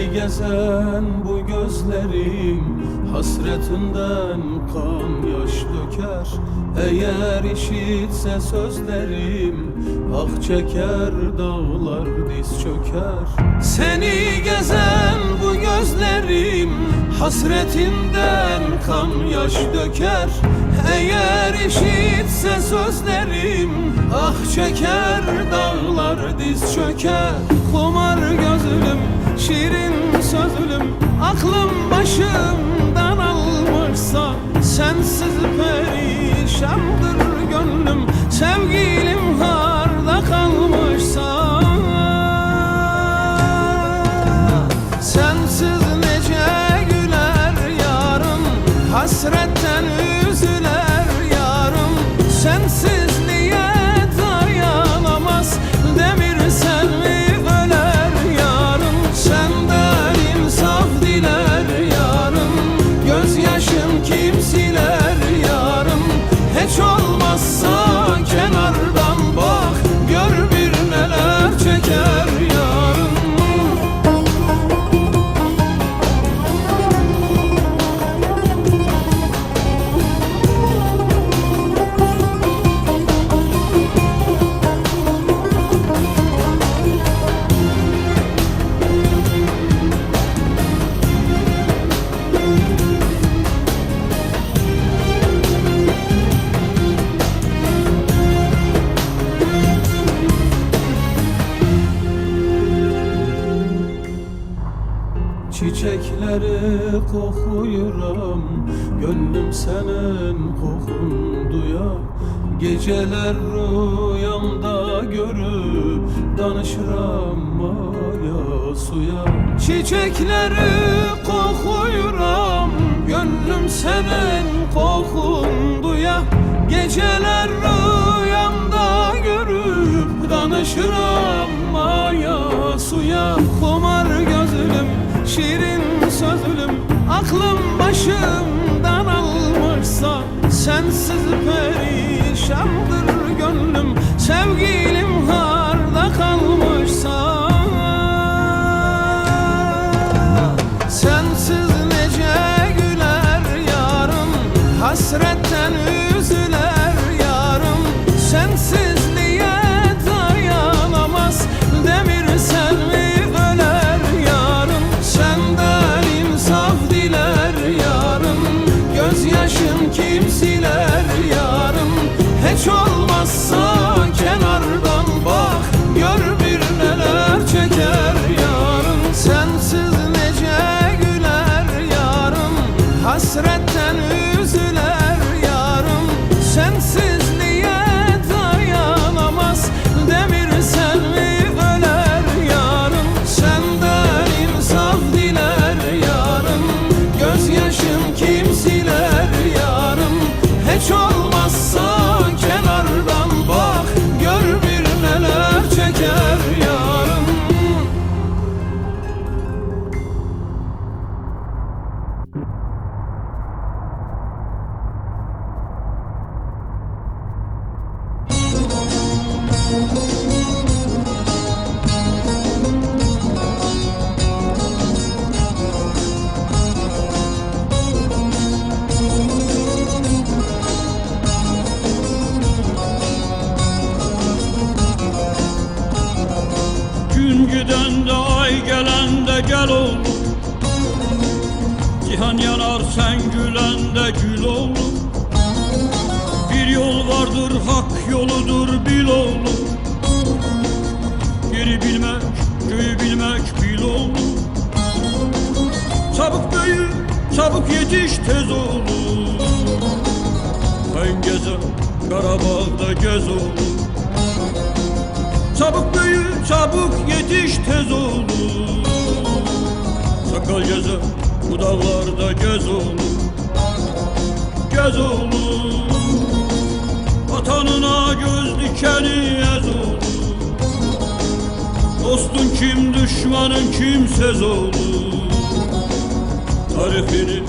Seni gezen bu gözlerim hasretinden kan yaş döker. Eğer işitse sözlerim ah çeker, dağlar diz çöker. Seni gezen bu gözlerim hasretinden kan yaş döker. Eğer işitse sözlerim ah çeker, dağlar diz çöker. Kumar gözlüm, şirin sözlüm, aklım başımdan almışsa sensiz perişandır gönlüm. Sevgilim harda kalmışsa sensiz nece güler yarım, hasretten üzüler yarım. Sensizliğe dayanamaz demir selvi öler yarım. Senden insaf diler yarım, gözyaşım kim siler yarım. Hiç olmazsa kenardan bak, gör bir neler çeker yarım. Çiçekleri kokuyuram, gönlüm senin kokun duyar. Geceler rüyamda görüp danışıram maya suya. Çiçekleri kokuyuram, gönlüm senin kokun duyar. Geceler rüyamda görüp danışıram maya suya. Kumar gözlüm, şirin sözlüm, aklım başımdan almışsa sensiz perişandır gönlüm. Sevgilim harda kalmışsa sensiz nece güler yarım, hasretten üzüler yarım. Sensizliğe dayanamaz demir selvi öler yarım. Senden insaf diler yarım, gözyaşım kim siler yarım. Hiç olmazsa kenardan bak, gör bir neler çeker yarım. Sensiz nece güler yarım, hasretten üzüler yarım. Sensizliğe dayanamaz demir selvi öler yarım. Senden insaf diler yarım, gözyaşım kim siler yarım. Hiç olmazsa kenardan bak, gör bir neler çeker yarım. Gün giden de ay gelen de gel oğlum. Cihan yanar sen gülen de gül oğlum. Bir yol vardır hak yoludur bil oğlum. Yeri bilmek göğü bilmek bil oğlum. Çabuk büyü çabuk yetiş tez oğlum. Sen gezer Karabağ'da gez oğlum. Çabuk büyü çabuk yetiş tez oğlum. Sakal gezer bu dağlarda gez oğlum. Gez oğlum. Vatanına göz dikeni ez oğlum. Dostun kim düşmanın kimsez oğlum. Tarifini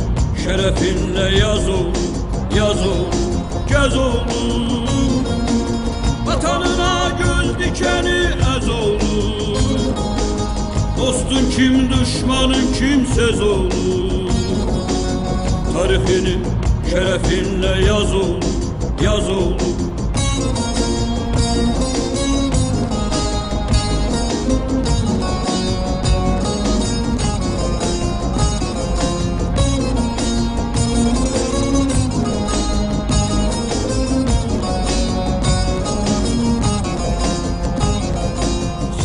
şerefinle yaz oğlum. Yaz oğlum. Gez oğlum. Vatanına göz dikeni ez oğlum. Dostun kim düşmanın kimsez olur. Tarihini şerefinle yaz olur, yaz olur.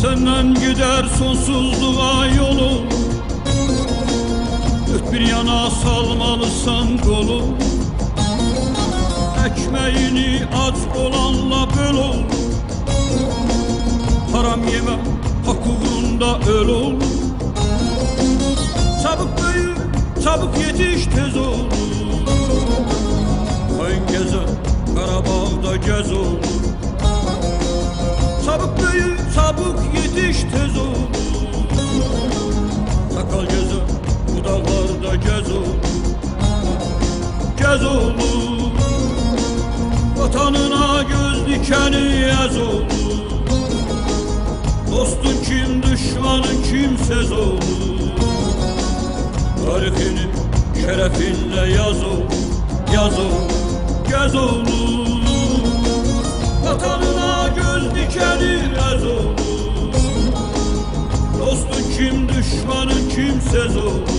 Senden gider sonsuzluğa yolu, dört bir yana salmalısan kolu. Ekmeğini aç olanla böl ol, haram yeme hak uğrunda öl ol. Çabuk büyü, çabuk yetiş tez ol. Koyun gezer, Karabağ'da gez ol. Çabuk büyü, çabuk yetiş tez ol. Sakal gezer, bu dağlarda gez ol. Gez olur. Vatanına göz dikeni yaz olur. Dostun kim, düşmanın kimsez olur. Tarihini şerefinle yaz olur, yaz olur, gez olur. Vatanına göz dikeni yaz olur. Dostun kim, düşmanın kimsez olur.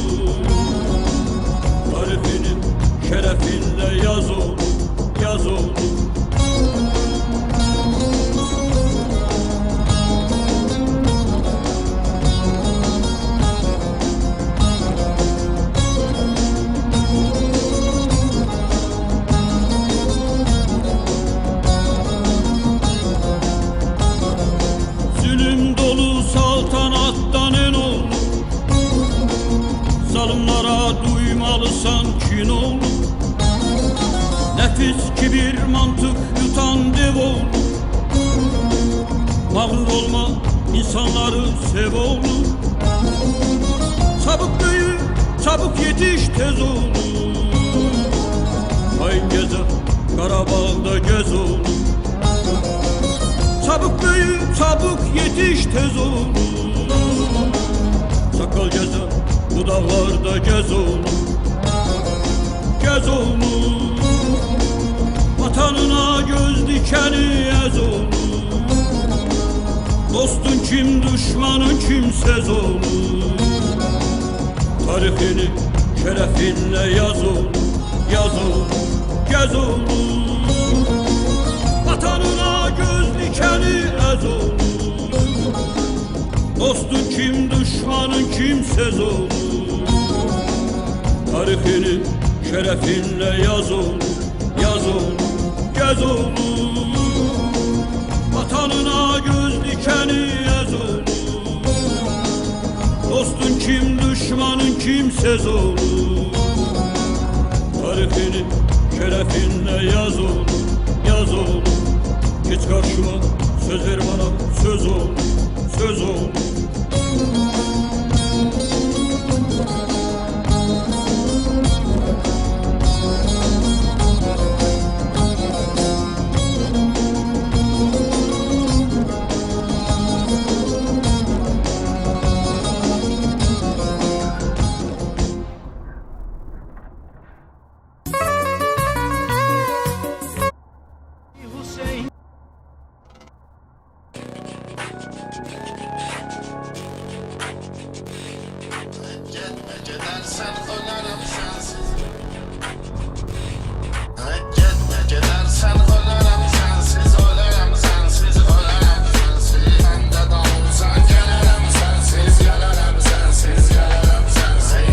Tarifini şerefinle yaz olur, yaz olur. Zulüm dolu saltanattan en ol. Zalimlara duymalısan kin ol. Nefis, kibir, mantık yutan dev ol. Mağrur olma, insanları sev ol. Çabuk büyü, çabuk yetiş tez ol. Hain gezer, Karabağ'da gez ol. Çabuk büyü, çabuk yetiş tez ol. Sakal gezer, bu dağlarda gez ol. Gez olur. Vatanına göz dikeni yaz olur. Dostun kim, düşmanın kimsez olur. Tarihini şerefinle yaz olur, yaz olur, gez olur. Vatanına göz dikeni ez olur. Dostun kim, düşmanın kimsez olur. Tarihini şerefinle yaz olur, yaz olur, gez olur. Vatanına göz dikeni ez olur. Dostun kim, düşmanın kimsez olur. Tarifini şerefinle yaz olur, yaz olur. Geç karşıma, söz ver bana, söz ol, söz ol. Gidersen ölerim sensiz. Gidersen ölerim sensiz, ölerim sensiz, ölerim sensiz. Ben de davulsan gelirim sensiz, gelirim sensiz, gelirim sensiz.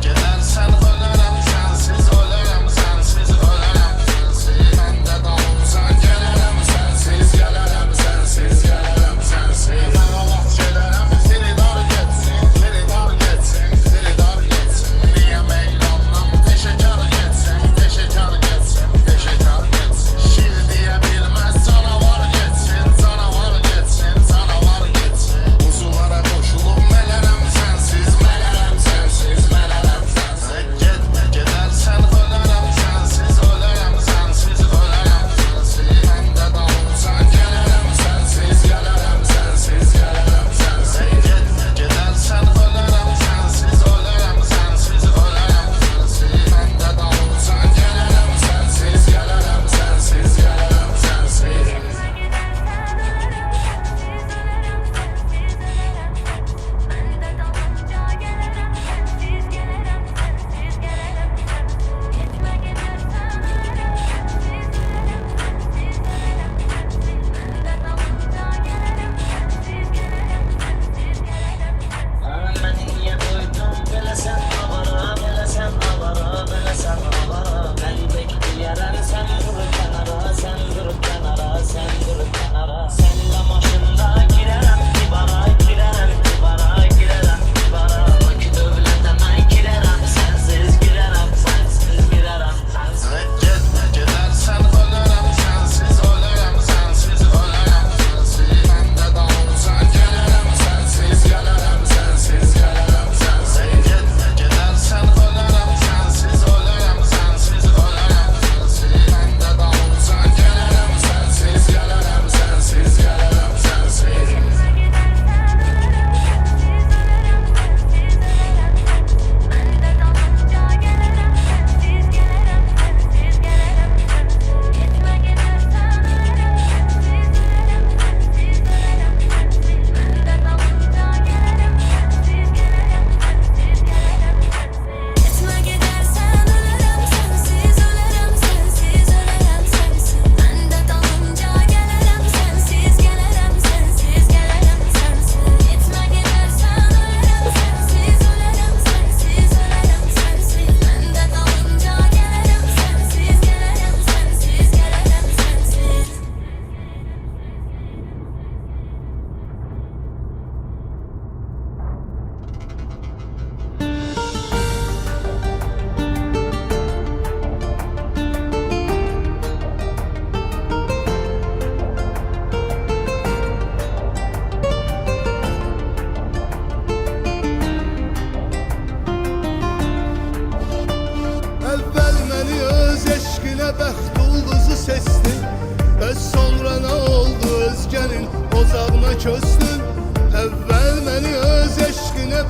Gidersen ölerim sensiz, ölerim sensiz, ölerim sensiz. Ben de davulsan gelirim sensiz, gelirim sensiz, gelirim sensiz. Ben Allah gelirim, seni dar geçsin, seni dar geçsin, seni dar geçsin. Niye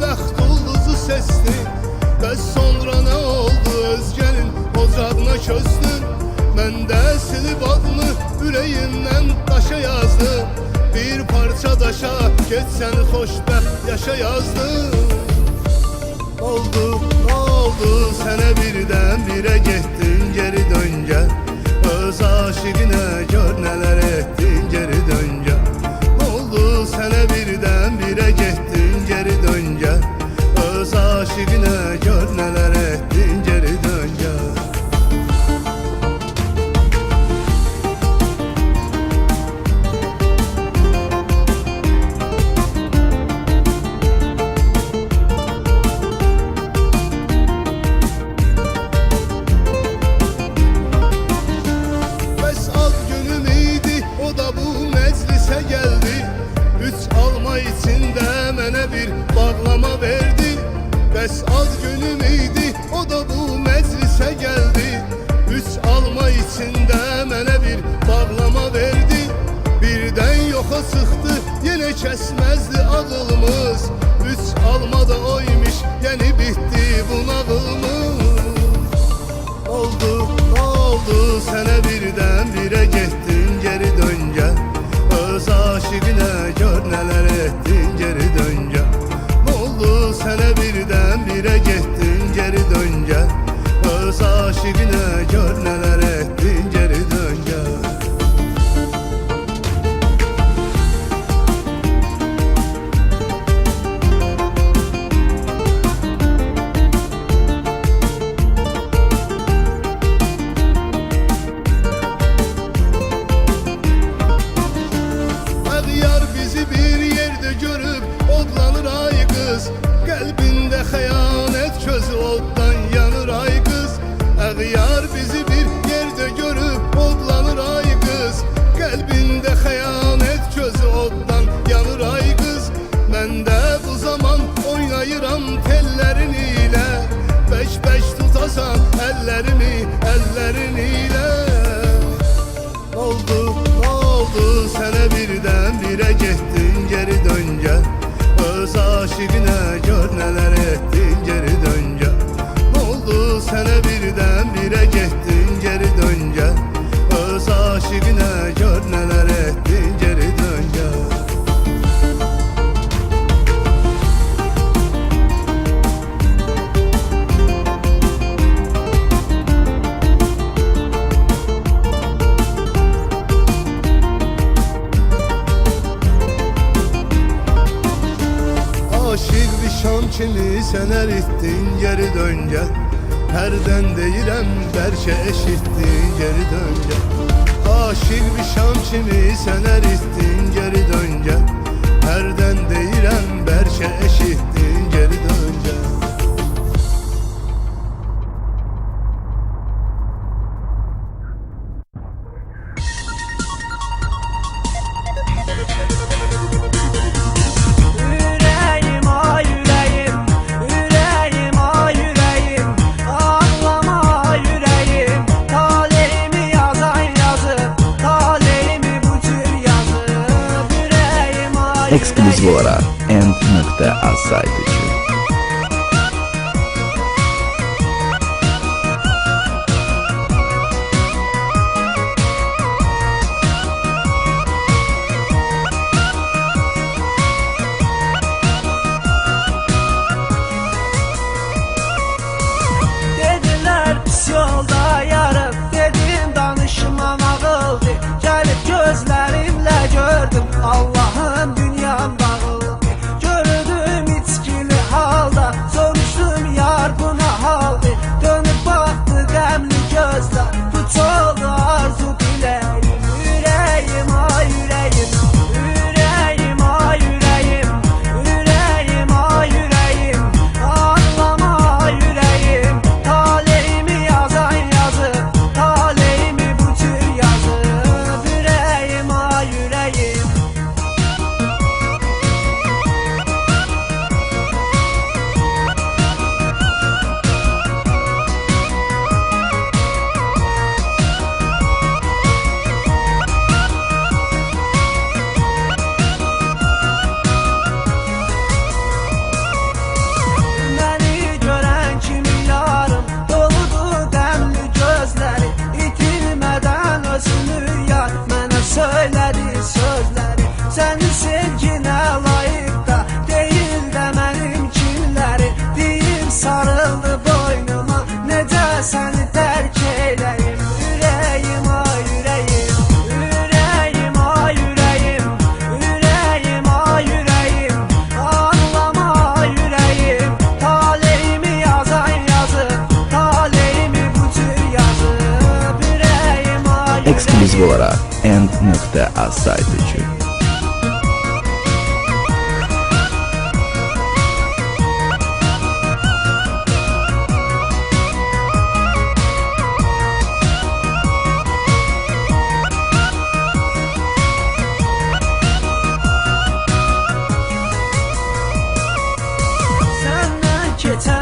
bəxt ulduzu sestin. Bəs sonra nə oldu, özgənin ocağına közdün. Mən də silib adını ürəyimdən daşa yazdım. Bir parça daşa geçsən xoşbəxt yaşa yazdım. Oldu, nə oldu, sənə birdən birə getdin, geri dön gəl. Öz aşiqinə gör nələr etdin, geri dön gəl. Nə oldu, sənə birdən birə getdin, geri dön gəl. Öz aşiqinə gör nələr etdin, geri dön gəl. Bəs ad günüm idi, o da bu məclisə gəldi. Üç alma içində mənə bir bağlama verdi. Birdən yoxa çıxdı, yenə kəsməzdi ağılımız. Üç alma da oymuş, yəni bitdi bu nağılımız. Oldu, nə oldu, sənə birdən birə getdin, geri dön gəl. Öz aşiqinə gör nələr etdin, geri dön gəl. Sənə birdən birə getdin, geri dön gəl. Öz aşiqinə gör nələr etdin, geri dön gəl. Əğyar bizi bir yerdə görüb odlanır ay qız. Qəlbində xəyanət közü oddan yanır ay qız. Əğyar bizi bir yerdə görüb odlanır ay qız. Qəlbində xəyanət közü oddan yanır ay qız. Mən də bu zaman oynayıram tellərin ilə. Bəş-bəş tutasan əllərimi, əllərin ilə. Oldu, nə oldu, sənə birdən birə getdin, geri dön gəl. Öz aşiqinə gör nələr etdin, geri dön gəl. Nə oldu, sənə birdən birə getdin, geri dön gəl. Öz aşiqinə gör nələr etdin, geri dön gəl. Aşık bir şam kimi sən əritdin, geri dön gəl. Hərdən deyirəm, bəlkə eşitdin, geri dön gəl. Aşık bir şam kimi sən əritdin, geri dön gəl. Hərdən deyirəm, bəlkə eşitdin, geri dön gəl. Ekskluziv olarak End.az saytıcı. Dediler pis yolda yarım, dedim danışma nağıldı. Gelip gözlerimle gördüm, Allah'ım dünyam dağıldı. Gördüm içkili end.az saytı üçün. Senden geçen